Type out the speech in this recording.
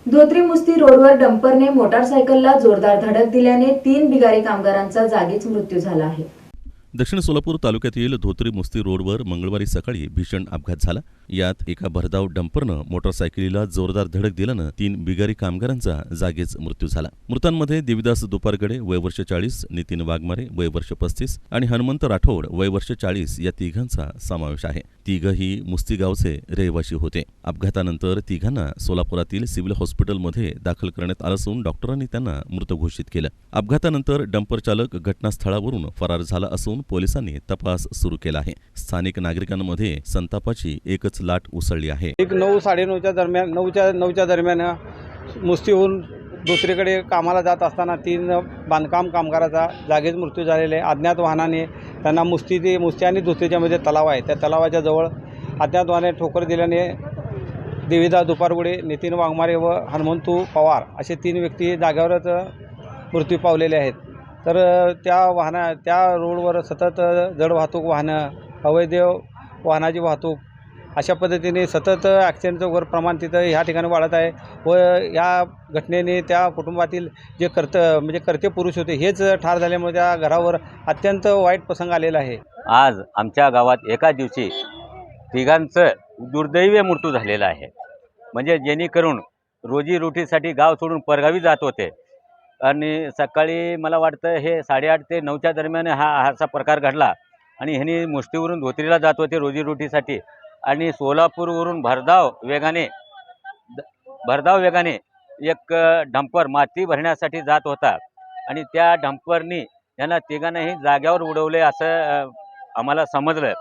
धोत्री मुस्ती रोडवर डंपरने मोटारसायकलला जोरदार धडक दिल्याने 3 बिगारी कामगारांचा जागीच मृत्यू झाला आहे। दक्षिण सोलापूर तालुक्यातील धोत्री मुस्ती रोडवर मंगळवारी सकाळी भीषण अपघात झाला। यात एका भरधाव डंपरनं मोटारसायकलीला जोरदार धडक दिल्यानं 3 बिगारी कामगारांचा जागीच मृत्यू झाला। मृतांमध्ये देविदास दुपारगडे वय वर्ष 40, नितीन वाघमारे वय वर्ष 35 आणि हनुमंत राठोड वय वर्ष 40 या तिघांचा समावेश आहे। तिघही मुस्ती गावचे रहिवासी होते। अपघातानंतर तिघांना सोलापुरातील सिव्हिल हॉस्पिटलमध्ये दाखल करण्यात आलं असून डॉक्टरांनी त्यांना मृत घोषित केलं। अपघातानंतर डंपर चालक घटनास्थळावरून फरार झाला असून पोलिसांनी तपास सुरू केला आहे। स्थानिक नागरिकांमध्ये संतापाची एकच लाट उसळली आहे। 9:30च्या दरम्यान मुस्तीहून दुसरीकडे कामाला जात असताना 3 बांधकाम कामगाराचा जागीच मृत्यू झालेला आहे। अज्ञात वाहनाने त्यांना मुस्ती आणि दुसरीच्या मध्ये तलाव आहे, त्या तलावाच्या जवळ अज्ञात वाहनाने ठोकर दिल्याने देविदास दुपारगुडे, नितीन वाघमारे व हनुमंतू पवार असे 3 व्यक्ती जाग्यावरच मृत्यू पावलेले आहेत। तर त्या रोडवर सतत जड वाहतूक वाहनं, अवैध वाहनाची वाहतूक अशा पद्धतीने सतत ॲक्सिडेंटचं वगैरे प्रमाण तिथं ह्या ठिकाणी वाढत आहे व या घटनेने त्या कुटुंबातील जे कर्ते पुरुष होते हेच ठार झाल्यामुळे त्या घरावर अत्यंत वाईट प्रसंग आलेला आहे। आज आमच्या गावात एका दिवशी तिघांचं दुर्दैवी मृत्यू झालेला आहे। म्हणजे जेणेकरून रोजीरोटीसाठी गाव सोडून परगावी जात होते आणि सकाळी मला वाटतं हे 8:30 ते 9च्या दरम्यान असा प्रकार घडला आणि ह्यांनी मुष्टीवरून धोत्रीला जात होते रोजीरोटीसाठी आणि सोलापूरवरून भरधाव वेगाने एक डंपर माती भरण्यासाठी जात होता आणि त्या डंपरनी यांना तिघांनाही जाग्यावर उडवले असं आम्हाला समजलं।